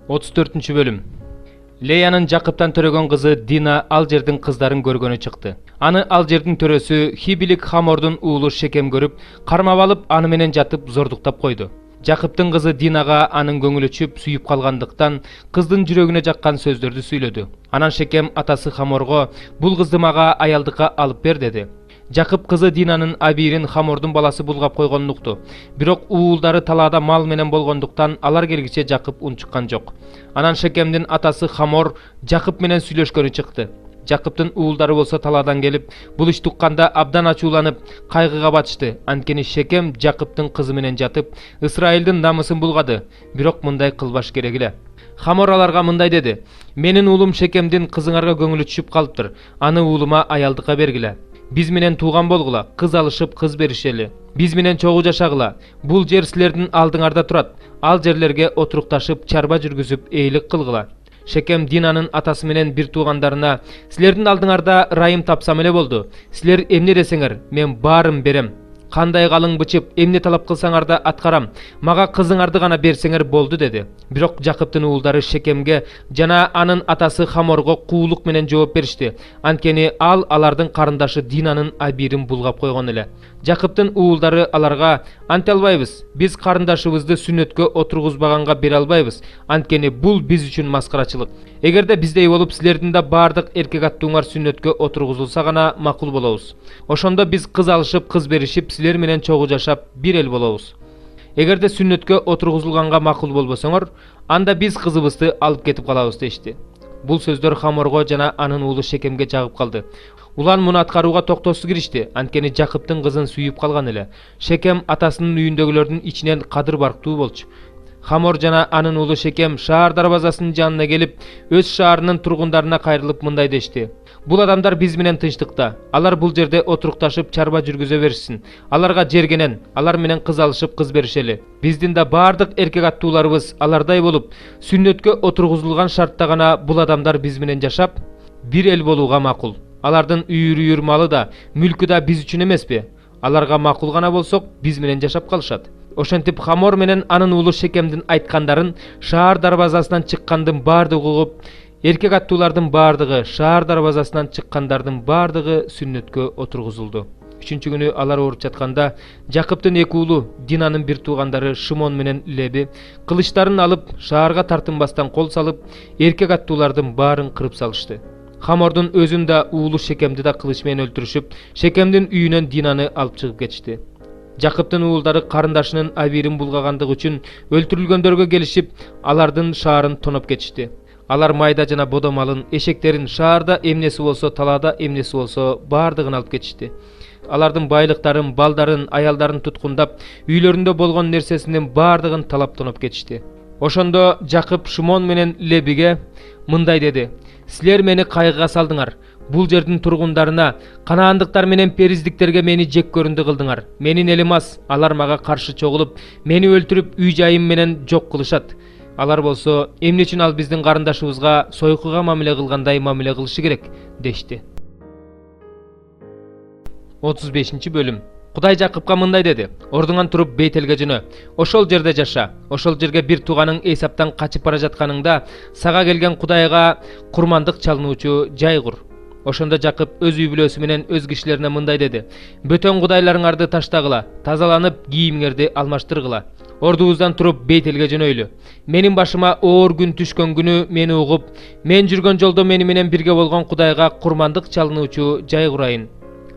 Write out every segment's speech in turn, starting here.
34-bölüm. Леяның Жакыптан төрөгөн кызы Дина ал жердин кыздарын көргөнү чыкты. Аны ал жердин төрөсү Хибилик Хамордун уулу Шекем көрүп, кармап алып, аны менен жатып зордуктап койду. Жакыптын кызы Динага анын көңүлү чүп сүйүп калгандыктан кыздын жүрөгүнө жаккан сөздөрдү сүйлөдү. Анан Шекем атасы Хаморго бул кызды мага аялдыкка алып бер деди. Жакып кызы Динанын Абирин Хамордун баласы булгап койгонун укту. Бирок уулдары талаада мал менен болгондуктан алар келгиче Жакып унчуккан жок. Анан Шекемдин атасы Хамор Жакып менен сүйлөшкөнү чыкты. Жакыптын уулдары болсо талаадан келип, бул ишти укканда абдан ачууланып, кайгыга батышты. Анткени Шекем Жакыптын кызы менен жатып, Исраилдин намысын булгады. Бирок мындай кылбаш керек эле. Хамор аларга мындай деди: "Менин уулум Шекемдин кызыңарга көңүлү түшүп калыптыр. Аны уулума аялдыкка бергиле. Биз менен тууган болгула, кыз алышып кыз беришели. Биз менен чогуу жашагыла. Бул жер силердин алдыңарда турат. Ал жерлерге отурукташып, чарба жүргүзүп, эйлик кылгыла." Шекем Динанын атасы менен бир туугандарына: "Силердин алдыңарда райым тапсам эле болду. Силер эмне десеңер, мен баарын берем. Кандай калың бычып, эмне талап кылсаңар да аткарам. Мага кызыңарды гана берсеңер болду" деди. Бирок Жакыптын уулдары Шекемге жана анын атасы Хаморго куулук менен жооп беришти. Анткени алардын карындашы Динанын Абирин булгап койгон эле. Жакыптын уулдары аларга: "Анте албайбыз. Биз карындашыбызды сүннөткө отургузбаганга бере албайбыз. Анткени бул биз үчүн маскарачылык. Эгерде биздей болуп силердин да бардык эркек аттууңар сүннөткө отургузулса гана макул болобуз. Ошондо биз кыз алышып, кыз беришип, силер менен чогуу жашап, бир эл болобуз. Эгерде сүннөткө отургузулганга макул болбосоңор, анда биз кызыбызды алып кетип калабыз" дешти. Бул сөздөр Хаморго жана анын уулу Шекемге жагып калды. Улан муну аткарууга токтоосуз киришти, анткени Жакыптын кызын сүйүп калган эле. Шекем атасынын үйүндөгүлөрдүн ичинен кадыр барктуу болчу. Хамор жана анын уулу Шекем шаар дарбазасынын жанына келип, өз шаарынын тургундарына кайрылып мындай дешти: "Бул адамдар биз менен тынчтыкта. Алар бул жерде отурукташып, чарба жүргүзө беришсин. Аларга жергенен, алар менен кыз алышып, кыз беришели. Биздин да бардык эркек аттууларыбыз алардай болуп, сүннөткө отургузулган шартта гана бул адамдар биз менен жашап, бир эл болууга макул. Алардын үйүр малы да, мүлкү да биз үчүн эмеспи? Аларга макул гана болсок, биз менен жашап калышат." Ошентип Хамор менен анын уулу Шекемдин айткандарын шаар дарбазасынан чыккандын бардыгы угуп, эркек аттуулардын бардыгы, шаар дарбазасынан чыккандардын бардыгы сүннөткө отургузулду. 3-чү күнү алар ооруп жатканда, Жакыптын эки уулу, Динанын бир туугандары Шимон менен Леби кылычтарын алып, шаарга тартынбастан кол салып, эркек аттуулардын баарын кырып салышты. Хамордун өзүн да уулу Шекемди да кылыч менен өлтүрүшүп, Шекемдин үйүнөн Динаны алып чыгып кетишти. Жакыптын уулдары карындашынын Абирин булгагандыгы үчүн өлтүрүлгөндөргө келишип, алардын шаарын тоноп кетишти. Алар майда жана бодо малын, эшектерин, шаарда эмнеси болсо, талаада эмнеси болсо, бардыгын алып кетишти. Алардын байлыктарын, балдарын, аялдарын туткундап, үйлөрүндө болгон нерсесинин бардыгын талап тоноп кетишти. Ошондо Жакып Шимон менен Лебиге мындай деди: "Силер мени кайгыга салдыңар. Бул жердин тургундарына, канаандыктар менен периздиктерге мени жек көрүндү кылдыңар. Менин элим аз, алар мага каршы чогулуп, мени өлтүрүп, үй жайым менен жок кылышат. Алар болсо, эмне үчүн ал биздин карындашыбызга сойкуга мамиле кылгандай мамиле кылышы керек" дешти. 35-бөлүм. Кудай Жакыпка мындай деди: "Ордуңан туруп Бейтелге жөнө. Ошол жерде жаша. Ошол жерге бир тууганың Эйсаптан качып бара жатканыңда, сага келген Кудайга курмандык чалынуучу жай кур." Ошондо Жакып өз үй бүлөсү менен өз кишилерине мындай деди: "Бөтөн кудайларыңарды таштагыла, тазаланып, кийимиңерди алмаштыргыла. Ордубуздан туруп Бейтелге жөнөйлү. Менин башыма оор күн түшкөн күнү мени угуп, мен жүргөн жолдо мени менен бирге болгон Кудайга курмандык чалынуучу жай курайын."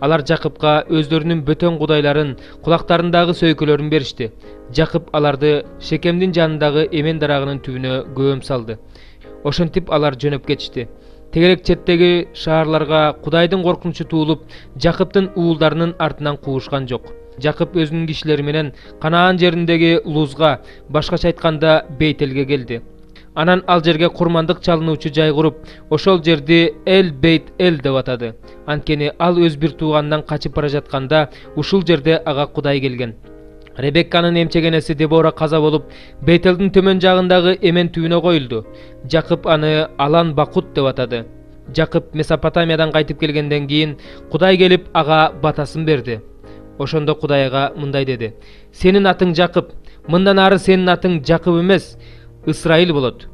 Алар Жакыпка өздөрүнүн бөтөн кудайларын, кулактарындагы сөйкөлөрүн беришти. Жакып аларды Шекемдин жанындагы эмен дарагынын түбүнө көөм салды. Ошентип алар жөнөп кетишти. Тегерек четтеги шаарларга Кудайдын коркунучу туулуп, Жакыптын уулдарынын артынан куушкан жок. Жакып өзүнүн кишилери менен Канаан жериндеги Лузга, башкача айтканда Бейтелге келди. Анан ал жерге курмандык чалынуучу жай куруп, ошол жерди Эл Бейт Эл деп атады. Анткени ал өз бир тууганынан качып бара жатканда, ушул жерде ага Кудай келген. Ребекканын эмчегенеси Дебора каза болуп, Бейтелдин төмөн жагындагы эмен түбүнө коюлду. Жакып аны Алан Бакут деп атады. Жакып Месопотамиядан кайтып келгенден кийин Кудай келип ага батасын берди. Ошондо Кудай ага мындай деди: "Сенин атың Жакып, мындан ары сенин атың Жакып эмес, Ысрайыл болот.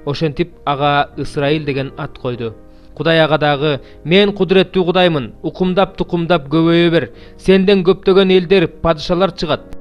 Ошентип ага Ысрайыл деген ат койду. Кудай ага дагы: "Мен кудуреттүү Кудаймын, укумдап тукумдап көбөйө бер. Сенден көптөгөн элдер, падышалар чыгат.